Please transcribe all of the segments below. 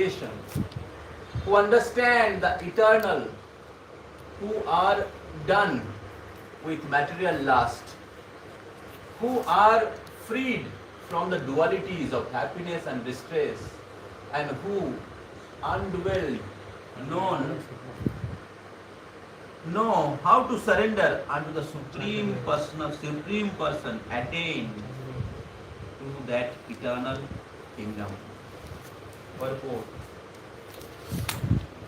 creation, who understand the eternal, who are done with material lust, who are freed from the dualities of happiness and distress, and who undwelled, know how to surrender unto the supreme person attained to that eternal kingdom. Purport.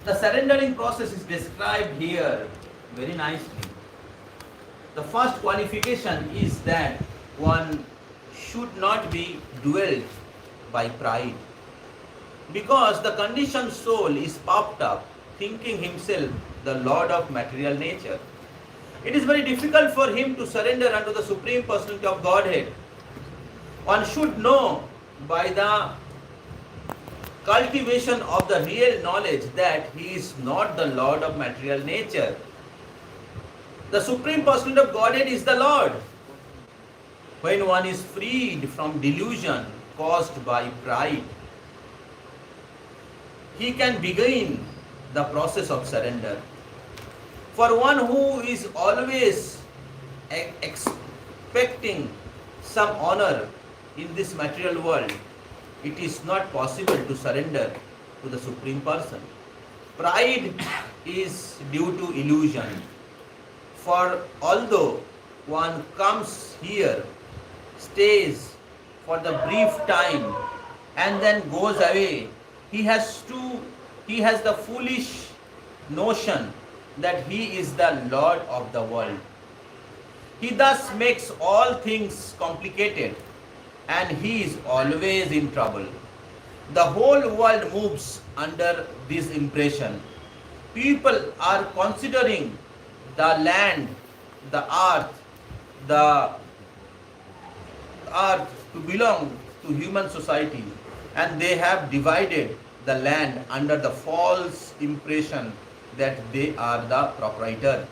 The surrendering process is described here very nicely. The first qualification is that one should not be dwelt by pride, because the conditioned soul is puffed up, thinking himself the lord of material nature. It is very difficult for him to surrender unto the Supreme Personality of Godhead. One should know by the cultivation of the real knowledge that he is not the lord of material nature. The Supreme Personality of Godhead is the Lord. When one is freed from delusion caused by pride, he can begin the process of surrender. For one who is always expecting some honor in this material world, it is not possible to surrender to the Supreme Person. Pride is due to illusion. For although one comes here, stays for the brief time, and then goes away, he has the foolish notion that he is the Lord of the world. He thus makes all things complicated, and he is always in trouble. The whole world moves under this impression. People are considering the land, the earth to belong to human society, and they have divided the land under the false impression that they are the proprietor.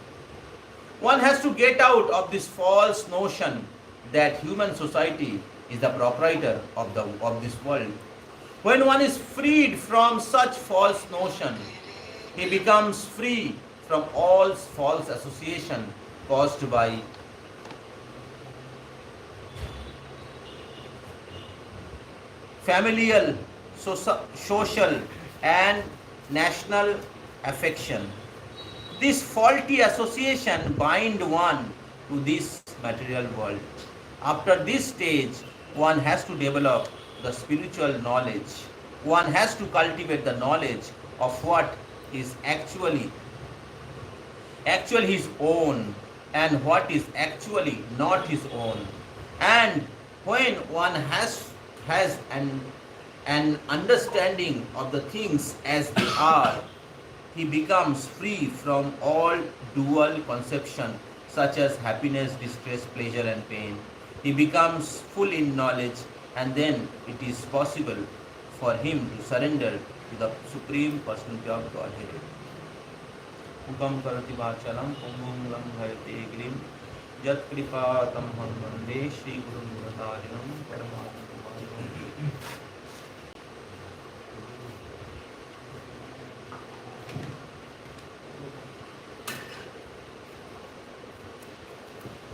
One has to get out of this false notion that human society is the proprietor of this world. When one is freed from such false notion, he becomes free from all false association caused by familial, social and national affection. This faulty association bind one to this material world. After this stage, one has to develop the spiritual knowledge. One has to cultivate the knowledge of what is actually his own and what is actually not his own. And when one has an understanding of the things as they are, he becomes free from all dual conception such as happiness, distress, pleasure and pain. He becomes full in knowledge, and then it is possible for him to surrender to the Supreme Personality of Godhead. Ukam karati vachalam umum bhayate grim yat kripa tamham vande Shri Guru Muratarinam Paramatma.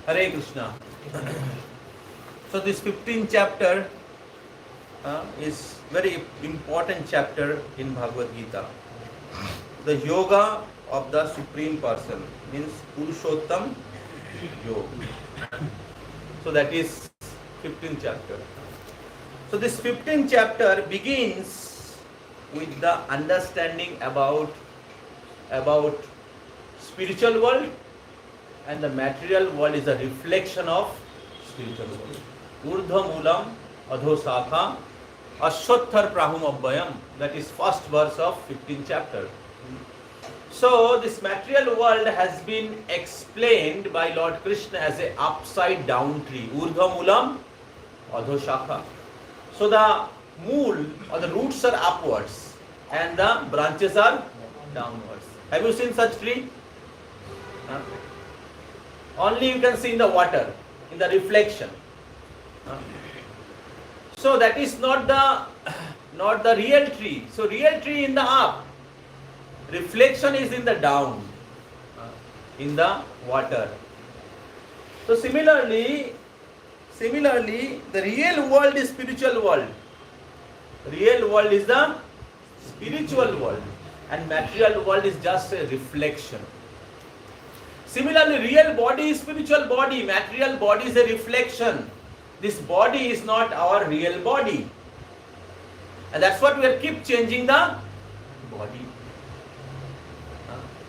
Hare Krishna. So this 15th chapter is very important chapter in Bhagavad Gita. The yoga of the Supreme Person means Purushottam Yoga. So that is 15th chapter. So this 15th chapter begins with the understanding about spiritual world, and the material world is a reflection of spiritual world. Urdhva Moolam Adho Sakha Ashwatthar Prahum Abhayam. That is first verse of 15th chapter. So this material world has been explained by Lord Krishna as a upside down tree. Urdhva Moolam Adho Sakha. So the mool or the roots are upwards and the branches are downwards. Have you seen such tree? Only you can see in the water, in the reflection. So that is not not the real tree. So real tree in the up, reflection is in the down, in the water. So similarly, the real world is spiritual world. Real world is the spiritual world, and material world is just a reflection. Similarly, real body is spiritual body, material body is a reflection. This body is not our real body. And that's what we are keep changing the body.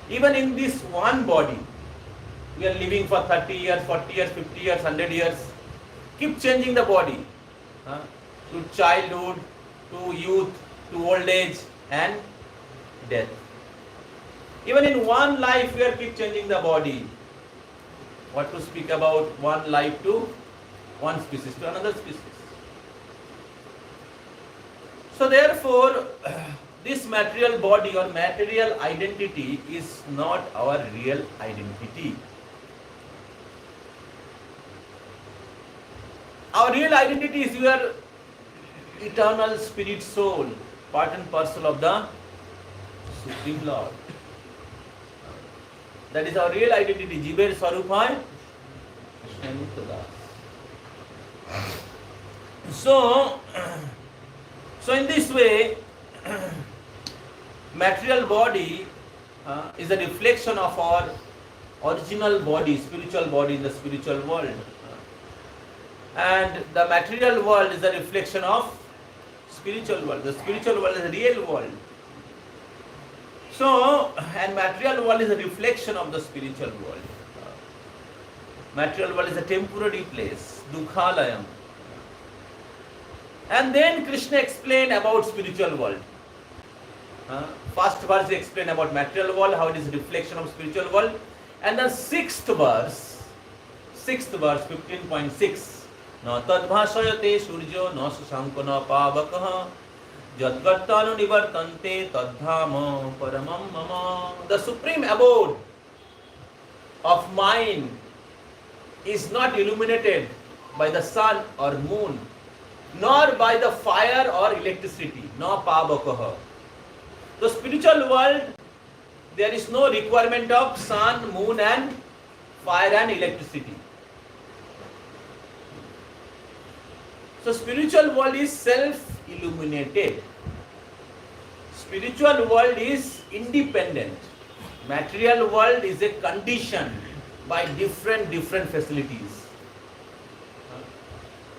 Even in this one body, we are living for 30 years, 40 years, 50 years, 100 years. Keep changing the body. To childhood, to youth, to old age and death. Even in one life, we are keep changing the body. What to speak about one life to one species to another species. So therefore, this material body or material identity is not our real identity. Our real identity is your eternal spirit soul, part and parcel of the Supreme Lord. That is our real identity. Jiber Swarup hai Krishna Das. So in this way, material body is a reflection of our original body, spiritual body in the spiritual world. And the material world is a reflection of spiritual world. The spiritual world is a real world. So, and material world is a reflection of the spiritual world. Material world is a temporary place, Dukhalayam. And then Krishna explained about spiritual world. First verse he explained about material world, how it is a reflection of spiritual world. And the sixth verse 15.6. Na tadbhashayate surjo na sasanko na pavakah jadgartanu nivartante tadhama paramam mama. The supreme abode of mind is not illuminated by the sun or moon, nor by the fire or electricity, nor pavakah. The spiritual world, there is no requirement of sun, moon and fire and electricity. So spiritual world is self-illuminated. Spiritual world is independent. Material world is a condition by different facilities.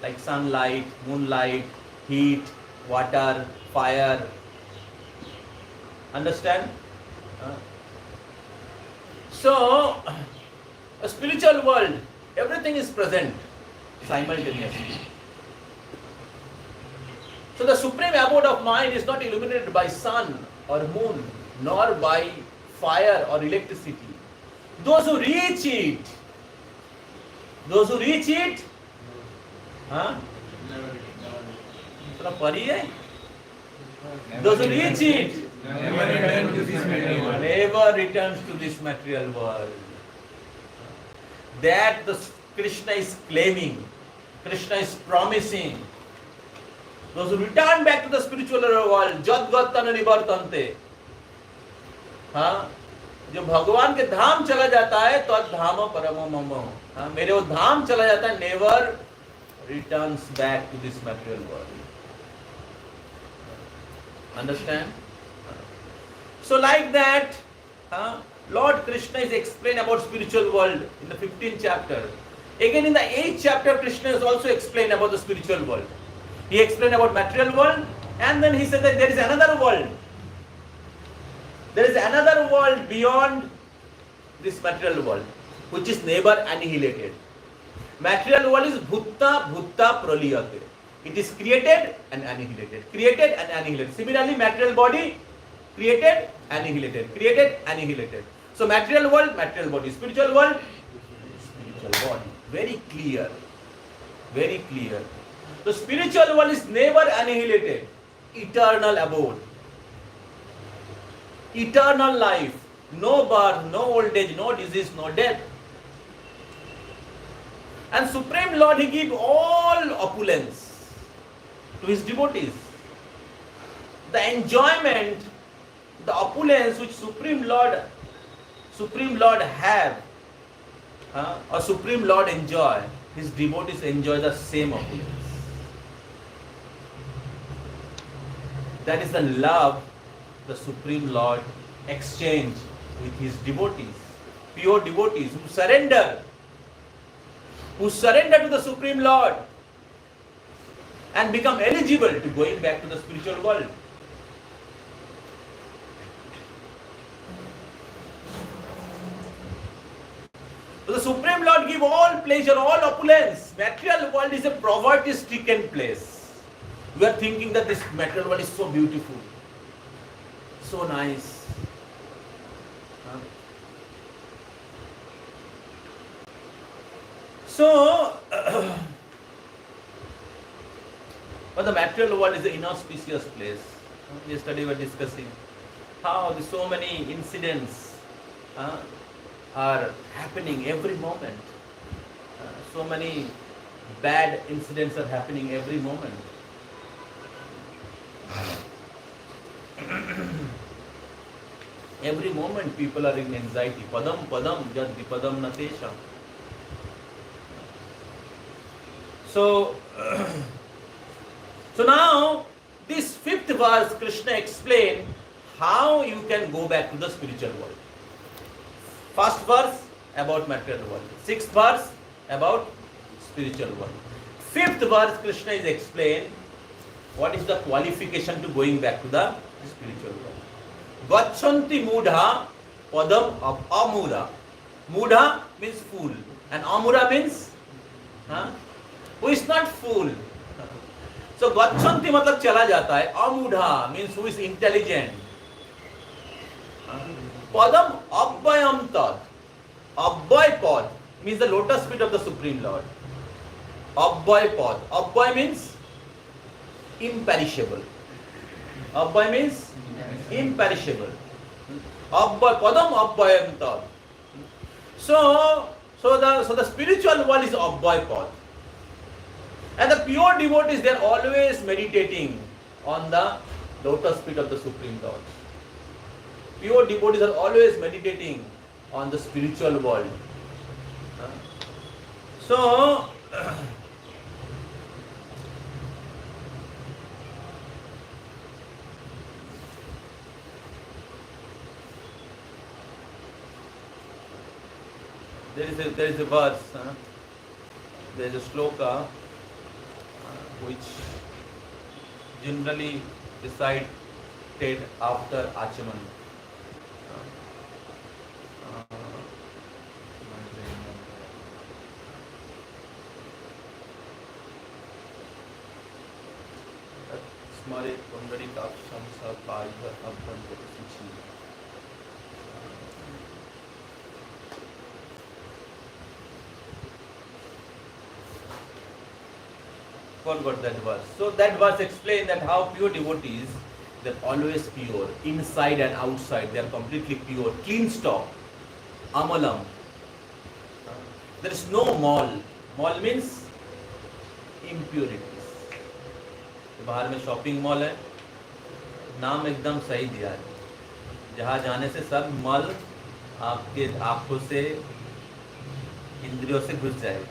Like sunlight, moonlight, heat, water, fire. Understand? So, a spiritual world, everything is present simultaneously. So the supreme abode of mind is not illuminated by sun or moon, nor by fire or electricity. Those who reach it, those who reach it, never returns to this material world. That the Krishna is claiming, Krishna is promising. Those who return back to the spiritual world, jadgatana nivartante. जो भगवान के धाम चला जाता है तो धाम परमो ममो. मेरे वो धाम चला जाता है, never returns back to this material world. Understand? So like that, Lord Krishna is explained about spiritual world in the 15th chapter. Again in the 8th chapter, Krishna is also explained about the spiritual world. He explained about material world, and then he said that there is another world. There is another world beyond this material world, which is never annihilated. Material world is bhutta praliyate. It is created and annihilated. Created and annihilated. Similarly, material body, created, annihilated. Created, annihilated. So material world, material body. Spiritual world, spiritual body. Very clear. Very clear. The spiritual world is never annihilated. Eternal abode. Eternal life. No birth, no old age, no disease, no death. And Supreme Lord, He gives all opulence to His devotees. the enjoyment, the opulence which Supreme Lord have, or Supreme Lord enjoy, his devotees enjoy the same opulence. That is the love the Supreme Lord exchange with his devotees, pure devotees who surrender to the Supreme Lord and become eligible to going back to the spiritual world. So the Supreme Lord give all pleasure, all opulence. Material world is a poverty-stricken place. We are thinking that this material world is so beautiful, so nice. So, but the material world is an inauspicious place. Yesterday we were discussing how so many incidents are happening every moment. So many bad incidents are happening every moment. Every moment people are in anxiety. Padam padam janti padam natesha. So now this fifth verse Krishna explained how you can go back to the spiritual world. First verse about material world. Sixth verse about spiritual world. Fifth verse Krishna is explained what is the qualification to going back to the spiritual world. Gachanti mudha padam amura. Mudha means fool and amura means who is not fool. So gachanti matlab chala jata hai. Amudha means who is intelligent. Padam abhayam tad. Abhay pad means the lotus feet of the Supreme Lord. Abhay pad. Abhay means imperishable. Abhay means imperishable. Abhay padam abhayam tad. So the spiritual world is abhay pad. And the pure devotees, they are always meditating on the lotus feet of the Supreme Lord. Pure devotees are always meditating on the spiritual world. So, there is a verse, there is a sloka which generally recited after Achaman. Smare Kundari Kapsham Sa Paiva Abban Suchi. Forgot that verse. So that verse explains that how pure devotees, they're always pure, inside and outside, they're completely pure, clean stock, amalam. There is no mall. Mall means impurities. बाहर में shopping mall है, नाम एकदम सही दिया है, जहाँ जाने से सब मल आपके आंखों से, इंद्रियों से घुस जाएगा.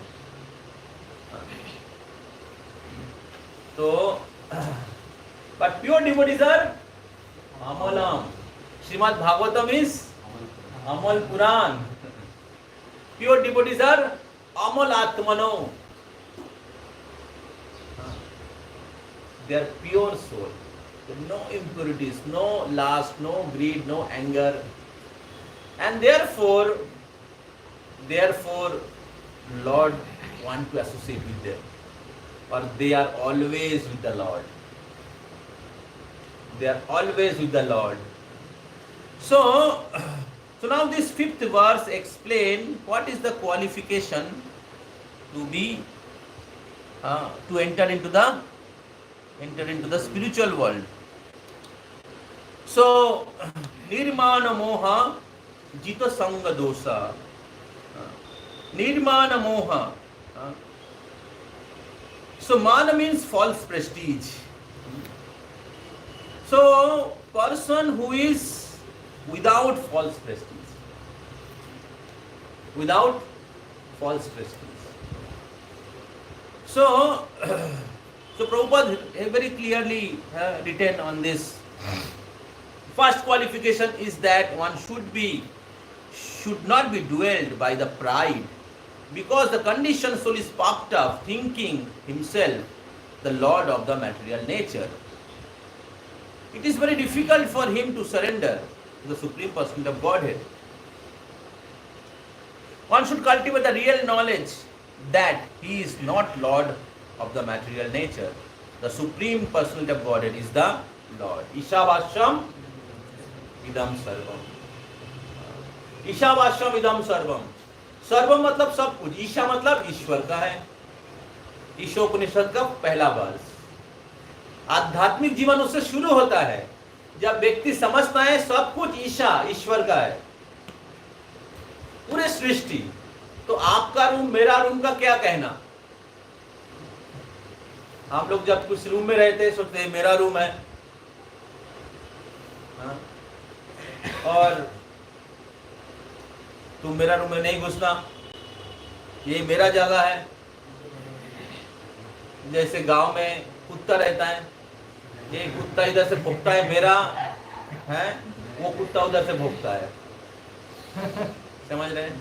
So, but pure devotees are Amalam. Srimad Bhagavatam is Amal Puran. Pure devotees are Amal Atmano. They are pure soul. No impurities, no lust, no greed, no anger. And therefore, Lord want to associate with them. Or they are always with the Lord. They are always with the Lord. So now this fifth verse explain what is the qualification to be to enter into the spiritual world. So nirmana moha jita sanga dosa. Nirmana moha. So mana means false prestige. So, person who is without false prestige, without false prestige. So, so Prabhupada very clearly written on this. First qualification is that one should not be dwelled by the pride, because the conditioned soul is puffed up, thinking himself the lord of the material nature. It is very difficult for him to surrender to the Supreme Personality of Godhead. One should cultivate the real knowledge that he is not lord of the material nature. The Supreme Personality of Godhead is the Lord. Ishavasham idam sarvam. ईशावास्यम इदम सर्वम. सर्वम मतलब सब कुछ. ईशा मतलब ईश्वर का है. ईशोपनिषद का पहला वर्ष. आध्यात्मिक जीवन उससे शुरू होता है जब व्यक्ति समझता है सब कुछ ईशा ईश्वर का है, पूरे सृष्टि. तो आपका रूम मेरा रूम का क्या कहना. हम लोग जब कुछ रूम में रहते हैं सोचते हैं मेरा रूम है, और तुम मेरा रूम में नहीं घुसना, ये मेरा जगह है. जैसे गांव में कुत्ता रहता है, ये कुत्ता इधर से भौंकता है मेरा है, वो कुत्ता उधर से भौंकता है. समझ रहे हैं.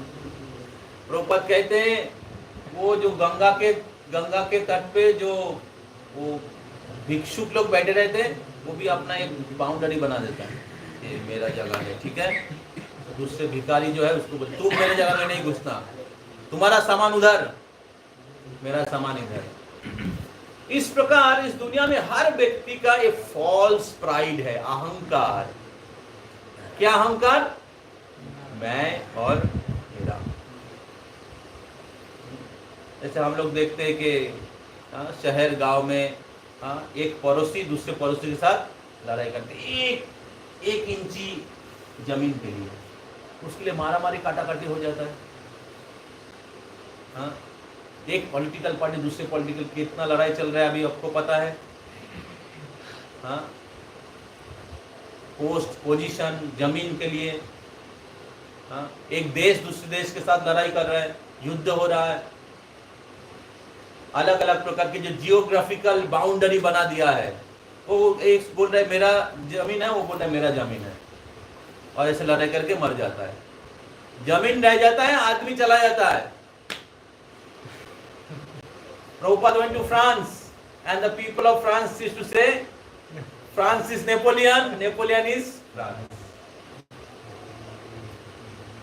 प्रभुपाद कहते हैं वो जो गंगा के तट पे जो वो भिक्षुक लोग बैठे रहते हैं, वो भी अपना एक बाउंड्री बना देता है, ये मेरा जगह है, ठीक है. दूसरे भिखारी जो है उसको बोल तुम मेरे जगह में नहीं घुसना, तुम्हारा सामान उधर, मेरा सामान इधर. इस प्रकार इस दुनिया में हर व्यक्ति का एक फॉल्स प्राइड है, अहंकार. क्या अहंकार. मैं और मेरा. जैसे हम लोग देखते हैं कि शहर गांव में एक पड़ोसी दूसरे पड़ोसी के साथ लड़ाई करते, एक इंची जमीन के लिए, उसके लिए मारा मारी काटाकाटी हो जाता है. हाँ, एक पॉलिटिकल पार्टी दूसरे पॉलिटिकल कितना लड़ाई चल रहा है अभी आपको पता है. हाँ, पोस्ट पोजीशन जमीन के लिए. हाँ, एक देश दूसरे देश के साथ लड़ाई कर रहा है, युद्ध हो रहा है. अलग अलग प्रकार की जो जियोग्राफिकल बाउंड्री बना दिया है, वो एक बोल रहा है मेरा जमीन है, वो बोल रहा है मेरा जमीन है, और ऐसे लड़ाई करके मर जाता है. जमीन रह जाता है, आदमी चला जाता है. Prabhupada went to France and the people of France used to say France is Napoleon, Napoleon is France.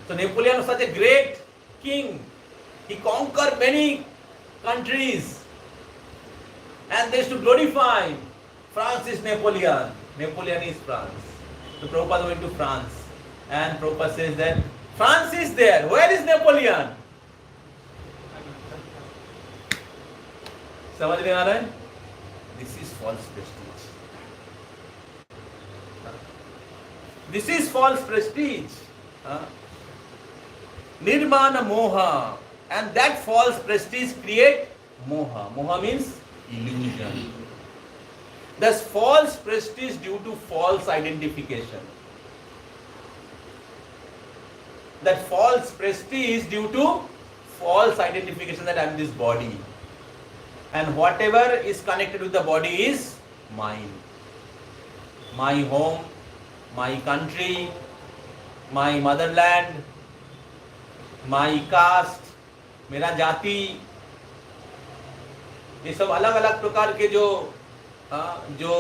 So Napoleon was such a great king. He conquered many countries and they used to glorify France is Napoleon, Napoleon is France. So Prabhupada went to France and Prabhupada says that France is there, where is Napoleon? समझ में आ रहा है. This is false prestige. This is false prestige. Nirmana moha, and that false prestige create moha. Moha means illusion. Thus false prestige due to false identification. That false prestige due to false identification that I am this body. And whatever is connected with the body is mine. My home, my country, my motherland, my caste, मेरा जाति, ये सब अलग अलग प्रकार के जो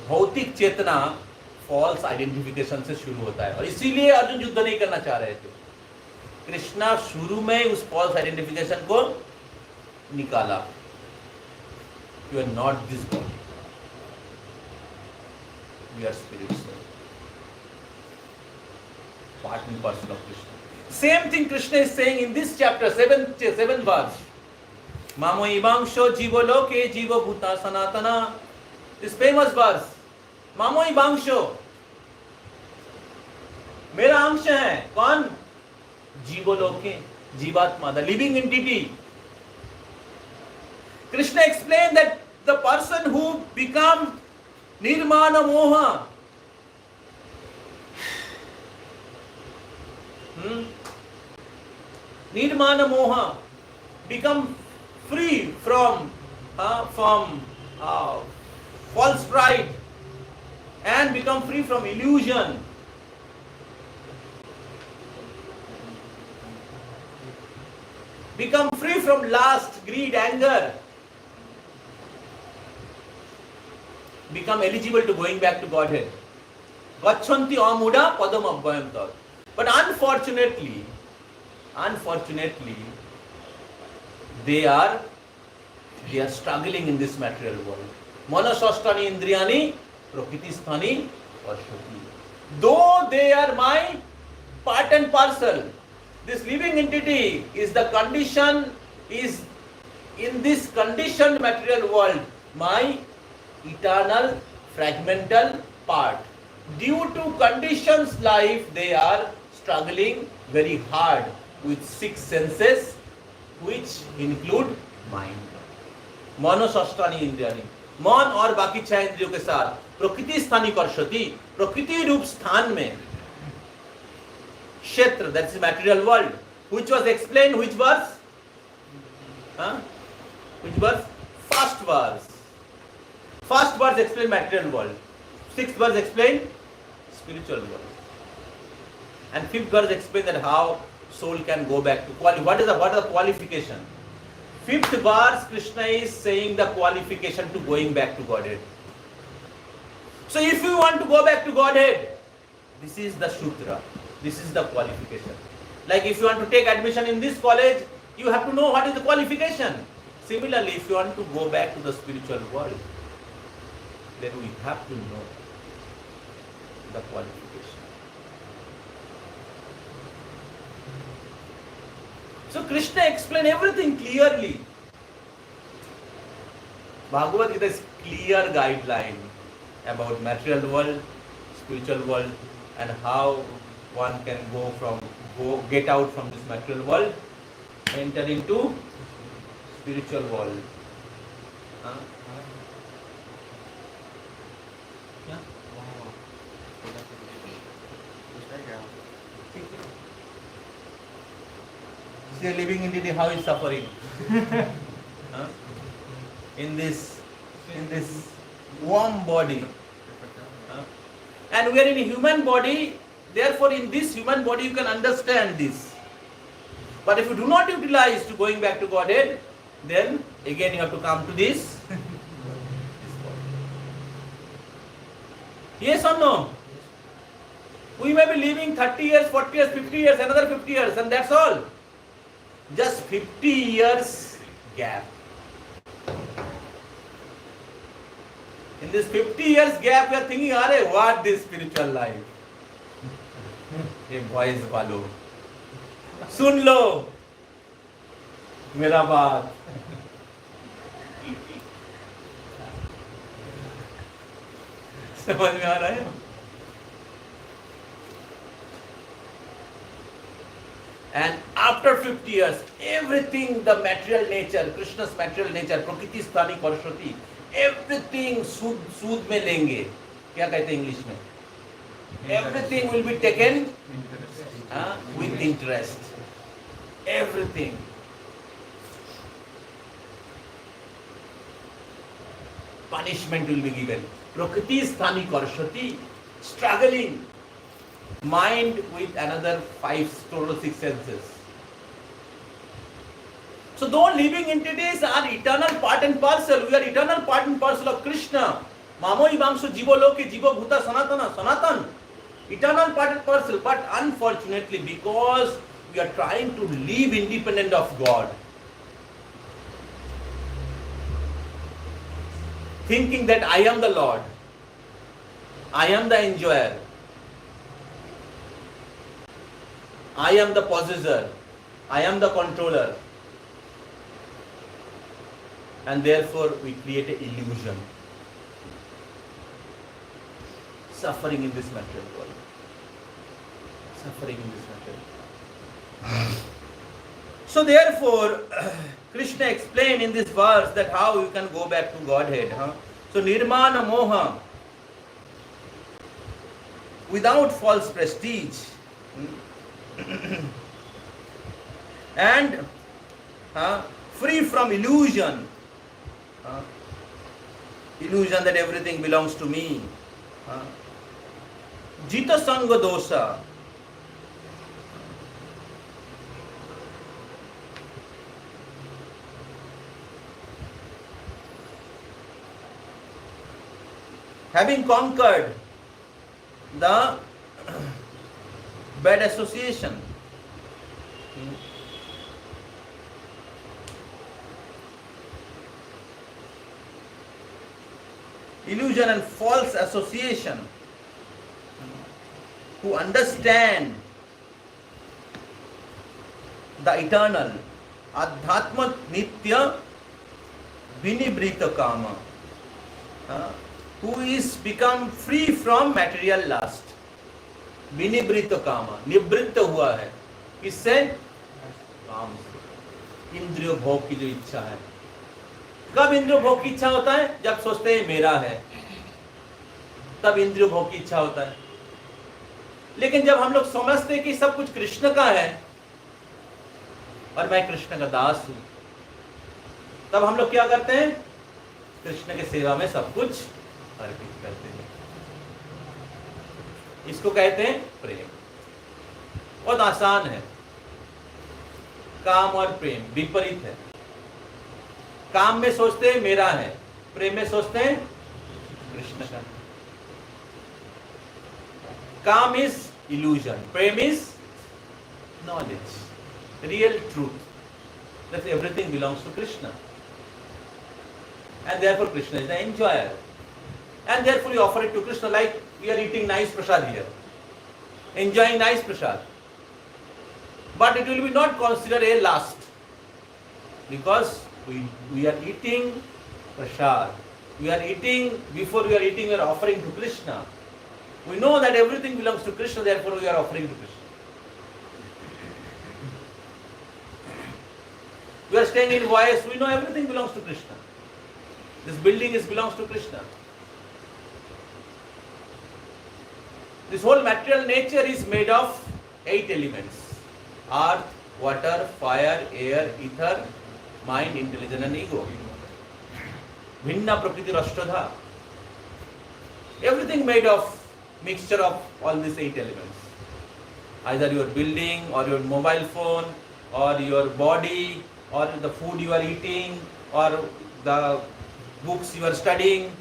भौतिक चेतना फॉल्स आइडेंटिफिकेशन से शुरू होता है. और इसीलिए अर्जुन युद्ध नहीं करना चाह रहे थे. कृष्णा शुरू में उस फॉल्स आइडेंटिफिकेशन को निकाला. You are not this body. We are spirits. Part and parcel of Krishna. Same thing Krishna is saying in this chapter, 7th verse. Mamo ivangsho jivo loke jivo bhuta sanatana. This famous verse. Mamo ivangsho. मेरा अंश है. कौन. जीवो लोके, जीवात्मा, the living entity. Krishna explained that the person who become Nirmana moha. Nirmana moha. Become free from false pride and become free from illusion. Become free from lust, greed, anger. Become eligible to going back to Godhead. Gachanti amuda padam abhyam tad. But unfortunately, they are struggling in this material world. Manasasthani indriyani prakritisthani varshati. Though they are my part and parcel, this living entity is the condition, is in this conditioned material world my eternal fragmental part. Due to conditions life, they are struggling very hard with 6 senses, which include mind. मनोषष्टानी इंद्रियानी, मन और बाकी 6 इंद्रियों के साथ प्रकृति स्थानी कर्षति, प्रकृति रूप स्थान में क्षेत्र, that is material world, which was explained which verse? Which verse? First verse. First verse explain material world. 6th verse explain spiritual world. And 5th verse explain that how soul can go back to what is the qualification? 5th verse Krishna is saying the qualification to going back to Godhead. So if you want to go back to Godhead, this is the sutra. This is the qualification. Like if you want to take admission in this college, you have to know what is the qualification. Similarly, if you want to go back to the spiritual world, then we have to know the qualification. So Krishna explained everything clearly. Bhagavad Gita is clear guideline about material world, spiritual world, and how one can get out from this material world, enter into spiritual world. Yeah. See a living entity how is suffering in this warm body, and we are in a human body. Therefore, in this human body, you can understand this. But if you do not utilize to going back to Godhead, then again you have to come to this body. Yes or no? We may be living 30 years, 40 years, 50 years, another 50 years, and that's all. Just 50 years gap. In this 50 years gap, we are thinking, "Arey, what this spiritual life?" ये voice वालों सुन लो मेरा बात. समझ में आ रहा है? And after 50 years, everything, the material nature, Krishna's material nature, प्रकृति स्थानी परशुति, everything सूद में लेंगे. क्या कहते हैं इंग्लिश में? Everything will be taken with interest. Everything. Punishment will be given. Prakriti sthani karshati, struggling. Mind with another 5 total 6 senses. So though living entities are eternal part and parcel, we are eternal part and parcel of Krishna. Mamo ivamsu jivo loke jivo bhuta sanatana, sanatan. Eternal part and parcel, but unfortunately, because we are trying to live independent of God, thinking that I am the Lord, I am the enjoyer, I am the possessor, I am the controller, and therefore we create an illusion. Suffering in this material world. Suffering in this material world. So therefore, Krishna explained in this verse that how you can go back to Godhead. So nirmana moha, without false prestige, and free from illusion, illusion that everything belongs to me. Jita Sangha Dosa. Having conquered the bad association, illusion and false association, who understand the eternal, Adhatma Nitya Vinibrita Kama, who is become free from material lust. Vinibrita Kama, निवृत्त हुआ है किससे? काम से, इंद्रिय भोग की जो इच्छा है. कब इंद्रिय भोग की इच्छा होता है? जब सोचते हैं मेरा है, तब इंद्रिय भोग की इच्छा होता है. लेकिन जब हम लोग समझते हैं कि सब कुछ कृष्ण का है और मैं कृष्ण का दास हूं, तब हम लोग क्या करते हैं? कृष्ण के सेवा में सब कुछ अर्पित करते हैं. इसको कहते हैं प्रेम. बहुत आसान है. काम और प्रेम विपरीत है. काम में सोचते हैं मेरा है, प्रेम में सोचते हैं कृष्ण का. काम is illusion, Prem is knowledge, real truth, that everything belongs to Krishna, and therefore Krishna is the enjoyer, and therefore you offer it to Krishna. Like we are eating nice prasad here, enjoying nice prasad, but it will be not considered a lust, because we are eating prasad. We are eating, before we are eating, we are offering to Krishna. We know that everything belongs to Krishna, therefore we are offering to Krishna. We are staying in Voice, we know everything belongs to Krishna. This building belongs to Krishna. This whole material nature is made of 8 elements: earth, water, fire, air, ether, mind, intelligence and ego. Bhinna prakriti rashtadha. Everything made of mixture of all these 8 elements. Either your building or your mobile phone or your body or the food you are eating or the books you are studying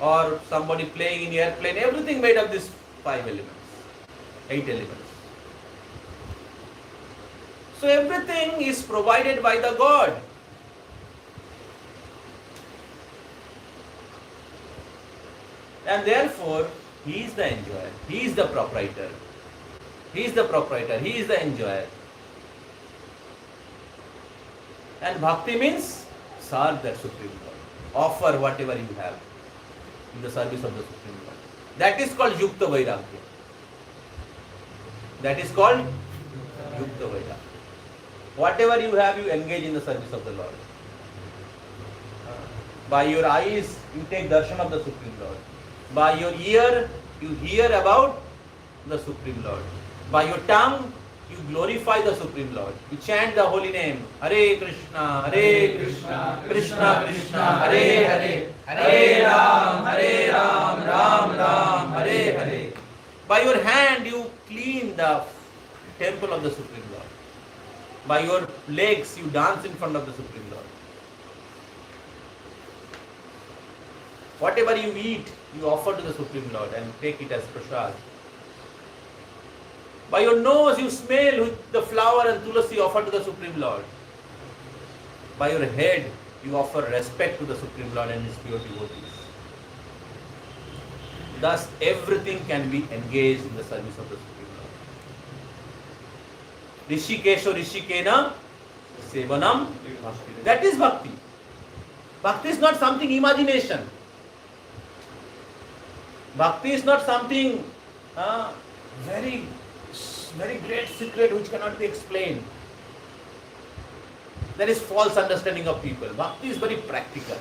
or somebody playing in airplane. Everything made of these 5 elements, 8 elements. So everything is provided by the God. And therefore, He is the enjoyer. He is the proprietor. He is the proprietor. He is the enjoyer. And bhakti means serve that Supreme Lord. Offer whatever you have in the service of the Supreme Lord. That is called Yukta Vairagya. That is called Yukta Vairagya. Whatever you have, you engage in the service of the Lord. By your eyes, you take darshan of the Supreme Lord. By your ear, you hear about the Supreme Lord. By your tongue, you glorify the Supreme Lord. You chant the holy name. Hare Krishna, Krishna Krishna, Hare Hare, Hare Ram, Ram Ram, Hare Hare. By your hand, you clean the temple of the Supreme Lord. By your legs, you dance in front of the Supreme Lord. Whatever you eat, you offer to the Supreme Lord and take it as prasad. By your nose, you smell with the flower and tulasi offered to the Supreme Lord. By your head, you offer respect to the Supreme Lord and His pure devotees. Thus, everything can be engaged in the service of the Supreme Lord. Rishikesho Rishikena Sevanam. That is bhakti. Bhakti is not something imagination. Bhakti is not something very great secret which cannot be explained. There is false understanding of people. Bhakti is very practical,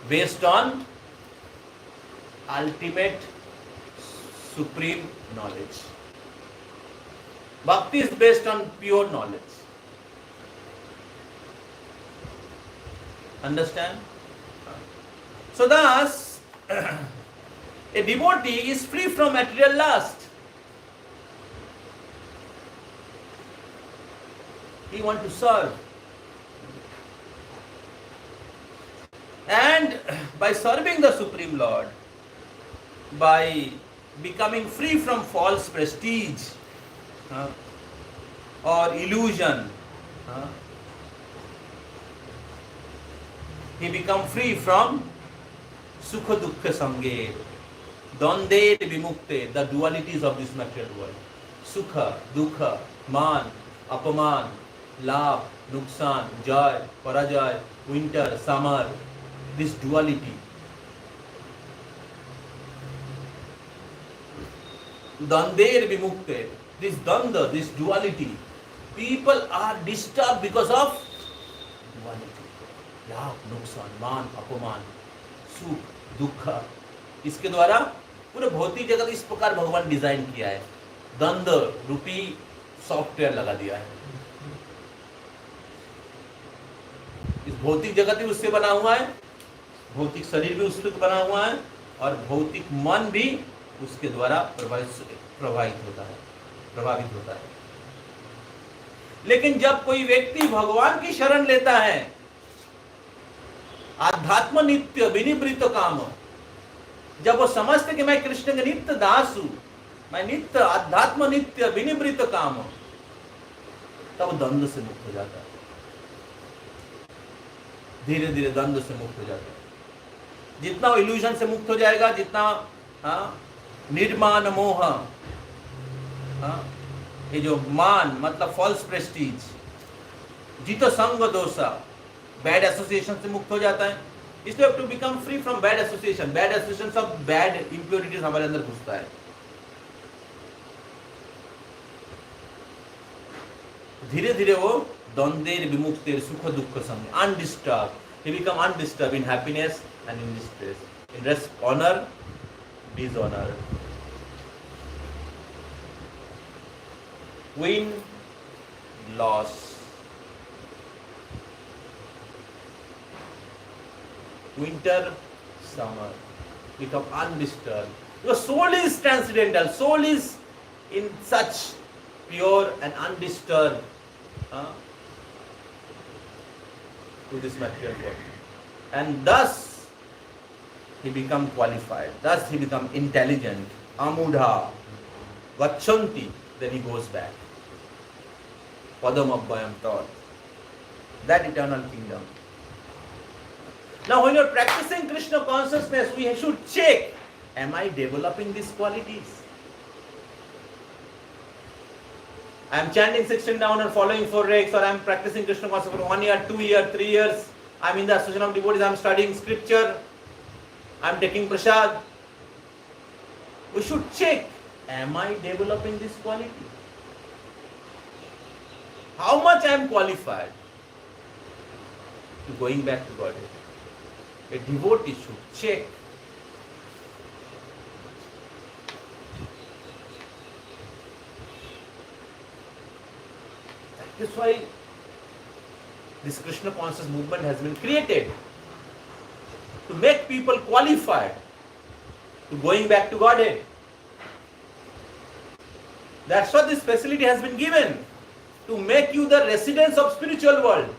based on ultimate supreme knowledge. Bhakti is based on pure knowledge. Understand? So thus, a devotee is free from material lust. He wants to serve. And by serving the Supreme Lord, by becoming free from false prestige or illusion, he become free from sukha dukkha sange, dvande vimukte, the dualities of this material world. Sukha, dukkha, man, apaman, labh, nuksan, joy, parajoy, winter, summer, this duality. Dvande vimukte, this dvanda, this duality. People are disturbed because of duality. लाभ, नुकसान, मान, अपमान, सुख, दुख, इसके द्वारा पूरे भौतिक जगत इस प्रकार भगवान डिजाइन किया है. द्वंद रूपी सॉफ्टवेयर लगा दिया है. इस भौतिक जगत भी उससे बना हुआ है, भौतिक शरीर भी उससे बना हुआ है, और भौतिक मन भी उसके द्वारा प्रभावित होता है. लेकिन जब कोई व्यक्ति भगवान की शरण लेता है, आध्यात्म नित्य विनिवृत्त काम, जब वो समझते कि मैं कृष्ण के नित्य दास हूं, मैं नित्य आध्यात्म नित्य विनिवृत्त काम, तब द्वंद्व से मुक्त हो जाता है. धीरे धीरे द्वंद्व से मुक्त हो जाता है. जितना वो इल्यूजन से मुक्त हो जाएगा, जितना निर्मान मोह, ये जो मान मतलब फॉल्स प्रेस्टीज, जित संग दोषा, बैड एसोसिएशन से मुक्त हो जाता है. इसलिए to become free from bad association, bad association सब बैड इंप्योरिटीज हमारे अंदर घुसता है. धीरे धीरे वो द्वंद्वेर विमुक्तेर सुख दुख संग, undisturbed, he become undisturbed in happiness and in distress, in rest, honor, dishonor, win, loss, winter, summer, become undisturbed. Your soul is transcendental. Soul is in such pure and undisturbed to this material world. And thus he become qualified. Thus he become intelligent. Amudha, Vachanti. Then he goes back. Padamabhayam taught. That eternal kingdom. Now when you are practicing Krishna consciousness, we should check, am I developing these qualities? I am chanting 16 down and following 4 rakes, or I am practicing Krishna consciousness for 1 year, 2 years, 3 years. I am in the association of devotees, I am studying scripture, I am taking prasad. We should check, am I developing this quality? How much I am qualified to going back to Godhead? A devotee should check. That is why this Krishna conscious movement has been created, to make people qualified to going back to Godhead. That's what this facility has been given, to make you the residents of spiritual world.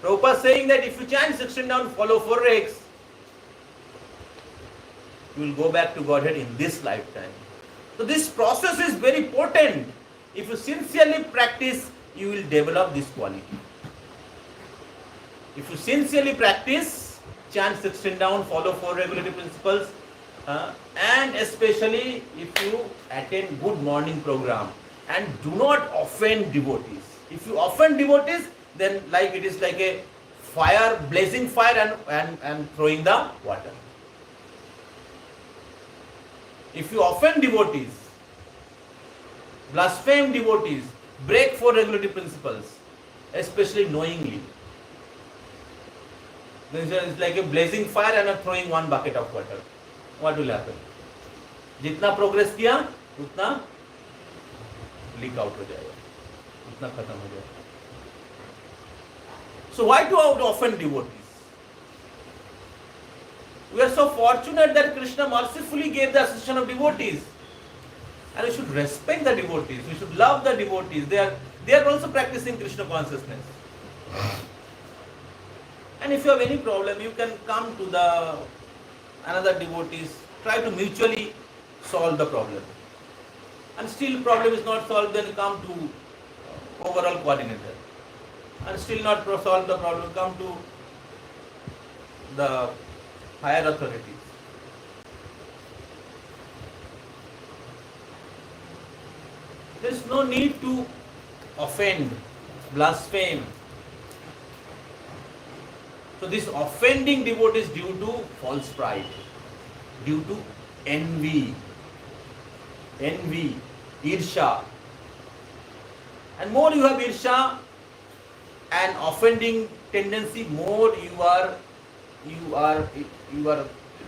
Prabhupada saying that if you chant 16 down, follow 4 rakes, you will go back to Godhead in this lifetime. So this process is very potent. If you sincerely practice, you will develop this quality. If you sincerely practice, chant 16 down, follow 4 regulative principles, and especially if you attend good morning program, and do not offend devotees. If you offend devotees, then it is like a fire, blazing fire and throwing the water. If you offend devotees, blaspheme devotees, break 4 regulative principles, especially knowingly, then it's like a blazing fire and I'm throwing one bucket of water. What will happen? जितना progress किया उतना leak out हो जाएगा, उतना खत्म हो जाएगा. So why to offend devotees? We are so fortunate that Krishna mercifully gave the association of devotees, and we should respect the devotees. We should love the devotees. They are also practicing Krishna consciousness. And if you have any problem, you can come to the another devotees. Try to mutually solve the problem. And still problem is not solved, then come to overall coordinator. And still not solve the problem, come to the higher authorities. There is no need to offend, blaspheme. So this offending devotee is due to false pride, due to envy, irsha. And more you have irsha and offending tendency, more you are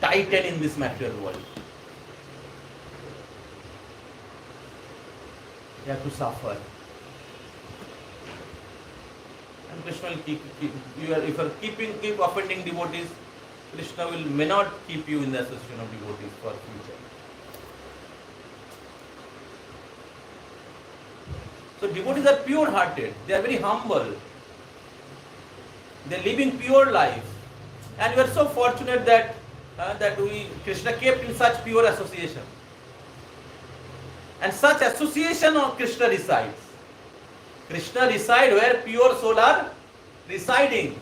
tightened in this material world. You have to suffer. And Krishna will keep if you are keep offending devotees, Krishna may not keep you in the association of devotees for future. So devotees are pure-hearted. They are very humble. They are living pure life, and we are so fortunate that Krishna kept in such pure association, and such association of Krishna resides. Krishna resides where pure soul are residing.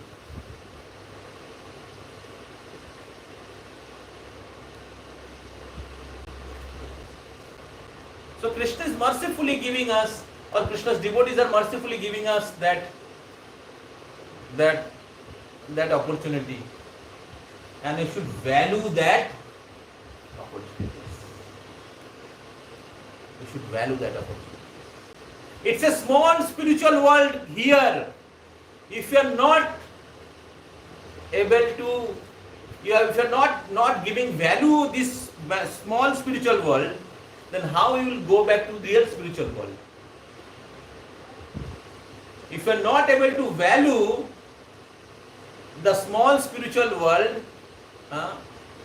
So Krishna is mercifully giving us, or Krishna's devotees are mercifully giving us that opportunity, and we should value that opportunity. We should value that opportunity. It's a small spiritual world here. If you are not able to, if you are not giving value this small spiritual world, then how you will go back to the real spiritual world? If you are not able to value the small spiritual world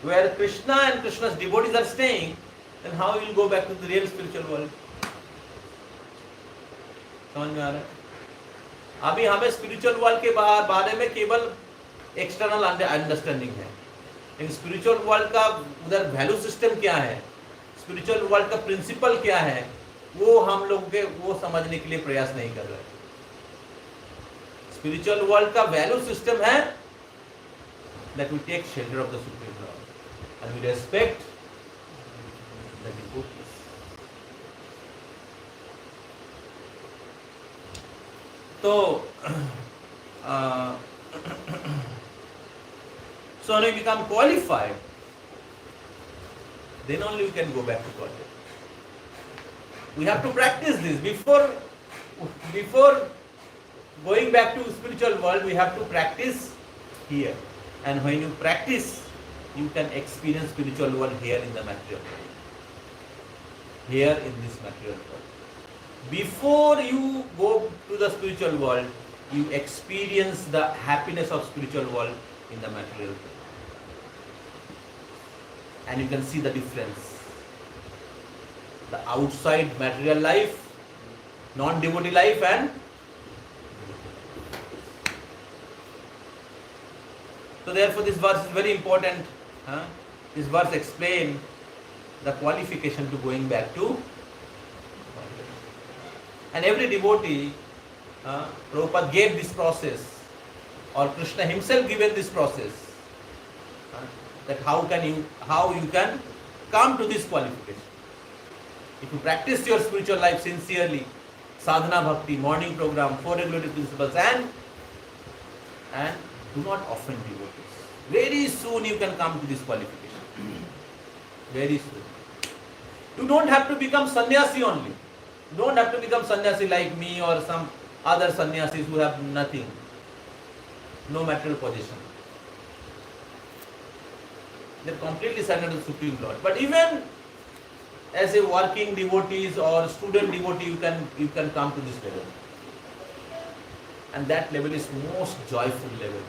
where Krishna and Krishna's devotees are staying, then how you will go back to the real spiritual world? समझ में आ रहा है? अभी हमें spiritual world के बारे में केवल एक्सटर्नल अंडरस्टैंडिंग है, लेकिन स्पिरिचुअल वर्ल्ड का उधर वैल्यू सिस्टम क्या है, स्पिरिचुअल वर्ल्ड का प्रिंसिपल क्या है, वो हम लोग के वो समझने के लिए प्रयास नहीं कर रहे. स्पिरिचुअल वर्ल्ड का वैल्यू सिस्टम है that we take shelter of the Supreme Lord and we respect the devotees. So, so when we become qualified, then only we can go back to Godhead. We have to practice this before going back to spiritual world. We have to practice here, and when you practice, you can experience spiritual world here in the material world. Here in this material world. Before you go to the spiritual world, you experience the happiness of spiritual world in the material world. And you can see the difference. The outside material life, non-devotee life, and so therefore this verse is very important. This verse explains the qualification to going back to. And every devotee, Prabhupada gave this process, or Krishna himself given this process, that how you can come to this qualification. If you practice your spiritual life sincerely, sadhana bhakti, morning program, 4 regulative principles, and do not offend devotees, very soon you can come to this qualification. Very soon. You don't have to become sannyasi only. You don't have to become sannyasi like me or some other sannyasis who have nothing, no material position. They're completely surrendered to the Supreme Lord. But even as a working devotees or student devotee, you can come to this level. And that level is most joyful level.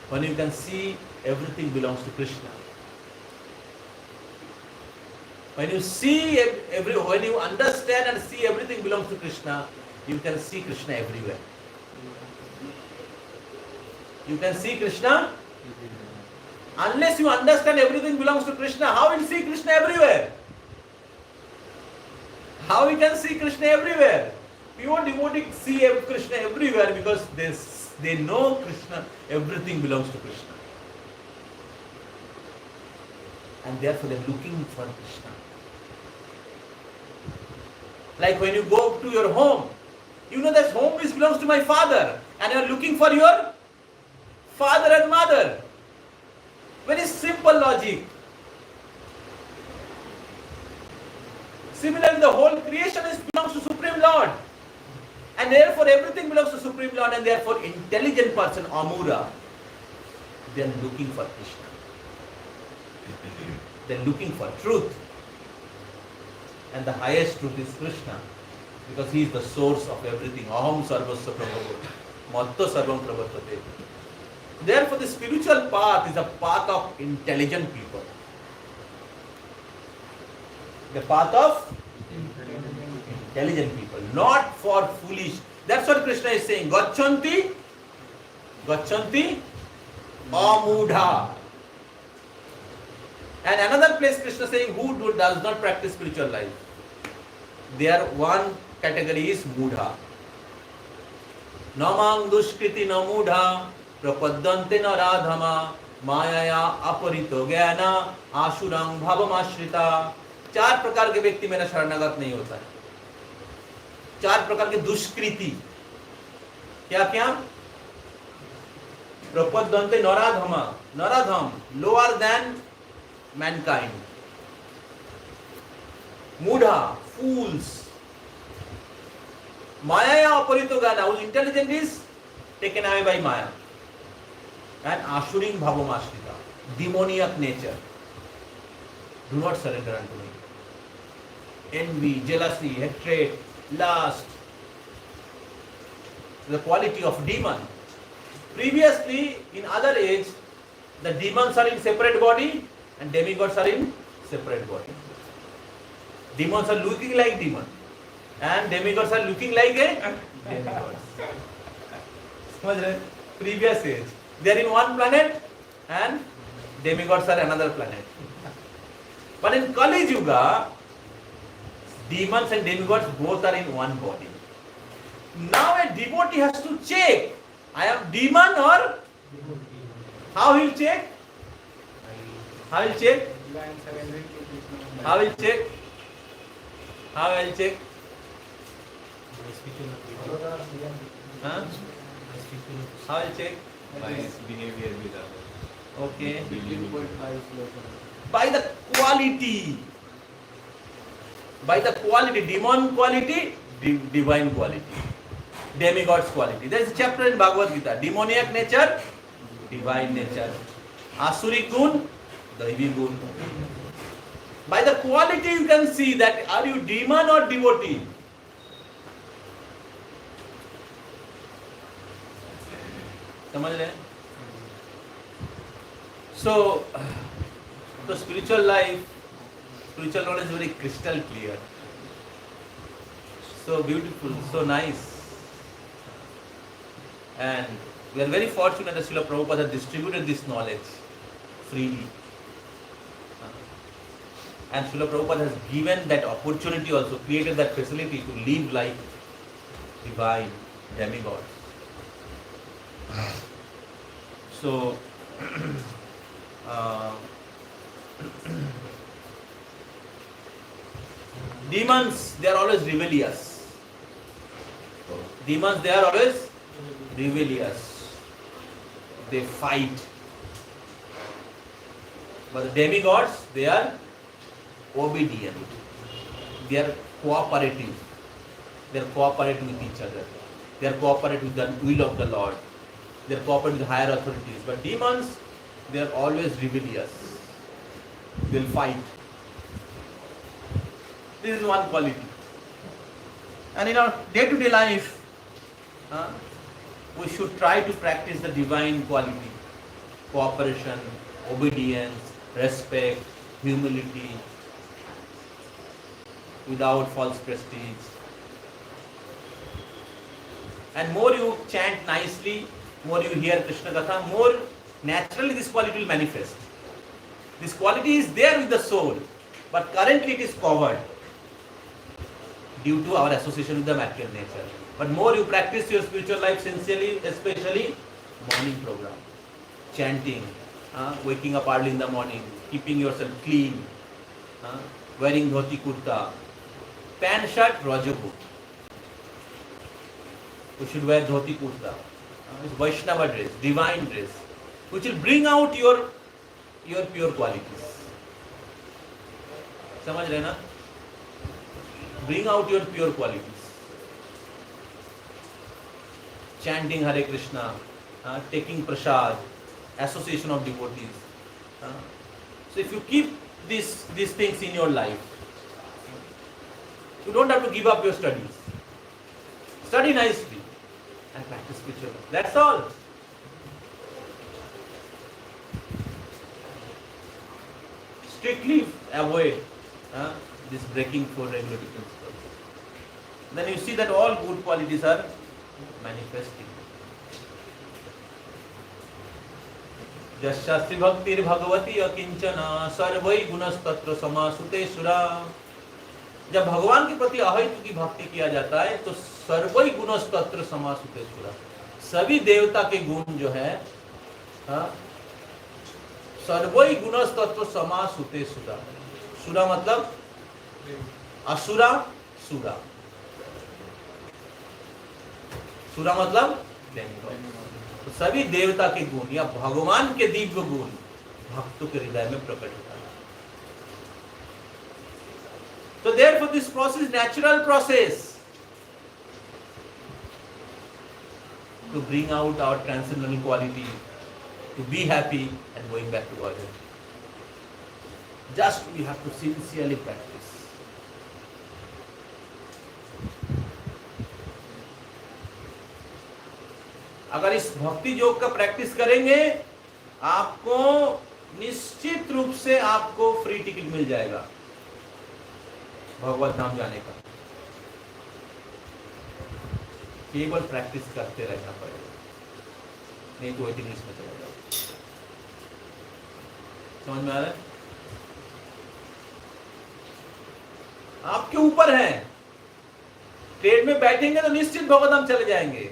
When you can see everything belongs to Krishna. When you see when you understand and see everything belongs to Krishna, you can see Krishna everywhere. You can see Krishna. Unless you understand everything belongs to Krishna, how will you see Krishna everywhere? How we can see Krishna everywhere? Pure devotees see Krishna everywhere because they know Krishna, everything belongs to Krishna. And therefore they are looking for Krishna. Like when you go to your home, you know that home belongs to my father, and you are looking for your father and mother. Very simple logic. Similarly, the whole creation belongs to Supreme Lord. And therefore everything belongs to Supreme Lord, and therefore intelligent person, Amura, they are looking for Krishna. They are looking for truth. And the highest truth is Krishna, because he is the source of everything. Aham sarvasya prabhavo, matto sarvam pravartate. Therefore the spiritual path is a path of intelligent people. The path of intelligent people, not for foolish. That's what Krishna is saying. Gachanti amudha. And another place Krishna is saying, who does not practice spiritual life. There one category is mudha. Namang dushkriti namudha prapaddante naradhama mayaya aparito gyana ashurang bhavamashrita. 4 प्रकार के व्यक्ति मेरा शरणागत नहीं होता है. 4 प्रकार के दुष्कृति. क्या क्या? प्रपद्यन्ते नराधम. नराधम, lower than mankind. Mudha, fools. Maya aparito gana, whose intelligence is taken away by Maya. And ashuring bhavamashrita, demoniac nature. Do not surrender unto me. Envy, jealousy, hatred, lust, the quality of demon. Previously, in other age, the demons are in separate body and demigods are in separate body. Demons are looking like demon and demigods are looking like a demigod. Previous age, they are in one planet and demigods are another planet. But in Kali Yuga, demons and demigods both are in one body. Now a devotee has to check, I am demon or how he will check? How will check? How will check? How will check? Huh? How will check? By his behavior with others. Okay. By the quality. By the quality, demon quality, divine quality, demigod's quality. There is a chapter in Bhagavad Gita. Demoniac nature, divine nature. Asuri gun, daivi gun. By the quality you can see that are you demon or devotee. समझ रहे हैं? So, the spiritual life, spiritual knowledge is very crystal clear. So beautiful, so nice. And we are very fortunate that Srila Prabhupada has distributed this knowledge freely. And Srila Prabhupada has given that opportunity also, created that facility to live like divine demigods. So, demons, they are always rebellious. Demons, they are always rebellious. They fight. But the demigods, they are obedient. They are cooperative. They are cooperative with each other. They are cooperative with the will of the Lord. They are cooperative with higher authorities. But demons, they are always rebellious. They will fight. This is one quality. And in our day-to-day life, we should try to practice the divine quality: cooperation, obedience, respect, humility, without false prestige. And more you chant nicely, more you hear Krishna Katha, more naturally this quality will manifest. This quality is there with the soul, but currently it is covered due to our association with the material nature. But more you practice your spiritual life sincerely, especially morning program, chanting, waking up early in the morning, keeping yourself clean, wearing dhoti kurta, pant shirt, Rajabu. We should wear dhoti kurta, Vaishnava dress, divine dress, which will bring out your pure qualities. समझ रहे ना? Bring out your pure qualities. Chanting Hare Krishna, taking prasad, association of devotees. So if you keep these things in your life, you don't have to give up your studies. Study nicely and practice spiritual life. That's all. Strictly avoid this breaking for regulatory principles. Then you see that all good qualities are manifesting. यस्यास्ति भक्तिर Bhagwati अकिंचना सर्वै गुणस्तत्र समासुते सुरा. जब भगवान के प्रति अहेतु की भक्ति किया जाता है तो सर्वै गुणस्तत्र समासुते सुरा, सभी देवता के गुण जो है सर्वै गुणस्तत्र समासुते सुरा. सुरा मतलब असुरा, सुरा. सुरा मतलब तो सभी देवता के गुण या भगवान के दिव्य गुण भक्तों के हृदय में प्रकट होता है. So therefore this process is natural process to bring out our transcendental quality, to be happy and going back to God. Just we have to sincerely practice. अगर इस भक्ति योग का प्रैक्टिस करेंगे आपको निश्चित रूप से आपको फ्री टिकट मिल जाएगा भगवत धाम जाने का. केवल प्रैक्टिस करते रहना पड़ेगा, नहीं तो वेटिंग लिस्ट में चला जाओ. समझ में आ रहा है? आपके ऊपर है. ट्रेन में बैठेंगे तो निश्चित भगवत धाम चले जाएंगे.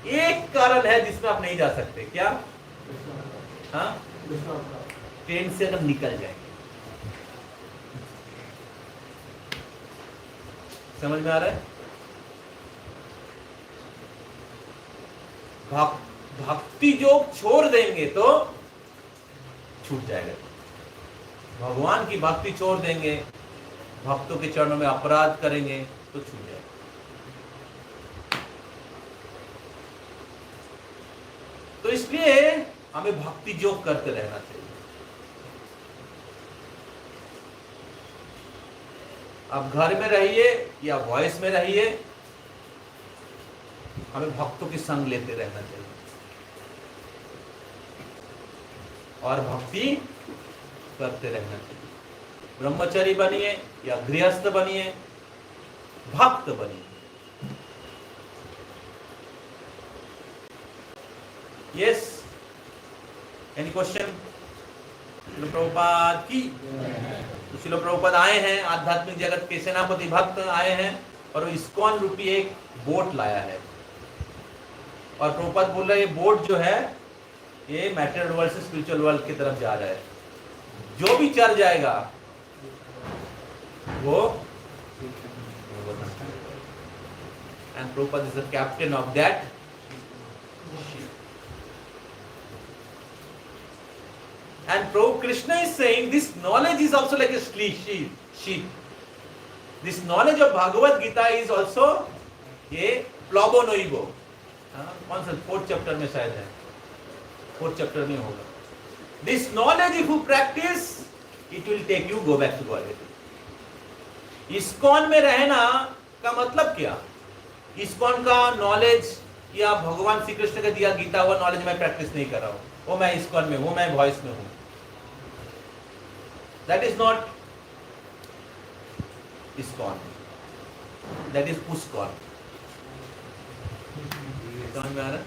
एक कारण है जिसमें आप नहीं जा सकते. क्या? ट्रेन से अगर निकल जाएंगे. समझ में आ रहा है? भक्ति जो छोड़ देंगे तो छूट जाएगा. भगवान की भक्ति छोड़ देंगे, भक्तों के चरणों में अपराध करेंगे तो छूट जाएगा. तो इसलिए हमें भक्ति योग करते रहना चाहिए. आप घर में रहिए या वॉइस में रहिए, हमें भक्तों की संग लेते रहना चाहिए और भक्ति करते रहना चाहिए. ब्रह्मचारी बनिए या गृहस्थ बनिए, भक्त बनिए. Yes? Any question? Srila Prabhupada की. तो श्रील प्रभुपाद आए हैं, आध्यात्मिक जगत के सेनापति भक्त आए हैं और वो इस्कॉन रूपी एक बोट लाया है. और प्रभुपाद बोल रहे हैं ये बोट जो है ये मैटेरियल वर्ल्ड से स्पिरिचुअल वर्ल्ड की तरफ जा रहा है. जो भी चल जाएगा वो and Prabhupada is the captain of that. And Krishna is saying this knowledge is also like a sheep. This knowledge of Bhagavad Gita is also ये प्लॉबो नोइबो. कौन सा 4th चैप्टर में शायद है, 4th चैप्टर में होगा. This knowledge, if you practice, it will take you go back to Garia. ISKCON में रहना का मतलब क्या? इस्कॉन का नॉलेज या भगवान श्री कृष्ण का दिया गीता हुआ नॉलेज मैं प्रैक्टिस नहीं कर रहा हूं, वो मैं इस्कॉन में हूं, मैं वॉइस में हूं. That is not ISKCON. That is PUSKCON. समझ में आ रहा है?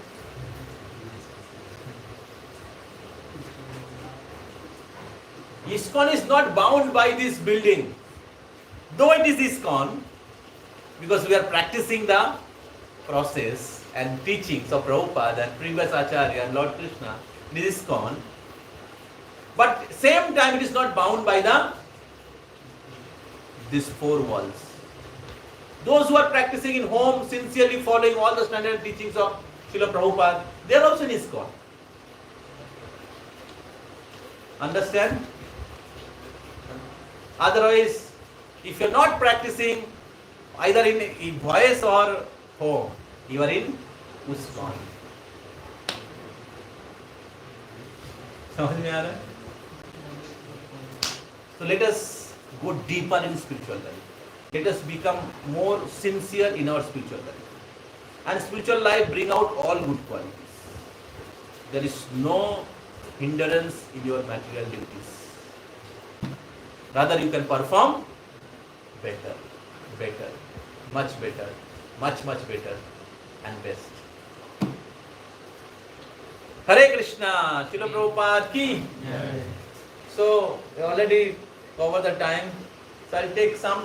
ISKCON is not bound by this building. Though it is ISKCON, because we are practicing the process and teachings of Prabhupada and previous Acharya and Lord Krishna, it is ISKCON. But same time it is not bound by these four walls. Those who are practicing in home, sincerely following all the standard teachings of Srila Prabhupada, they are also in ISKCON. Understand? Otherwise, if you are not practicing either in voice or home, you are in ISKCON. समझ में आ रहा है? So let us go deeper in spiritual life. Let us become more sincere in our spiritual life. And spiritual life bring out all good qualities. There is no hindrance in your material duties. Rather you can perform better, much better, much better and best. Hare Krishna, Srila Prabhupada ki. So we already covered the time. So I'll take some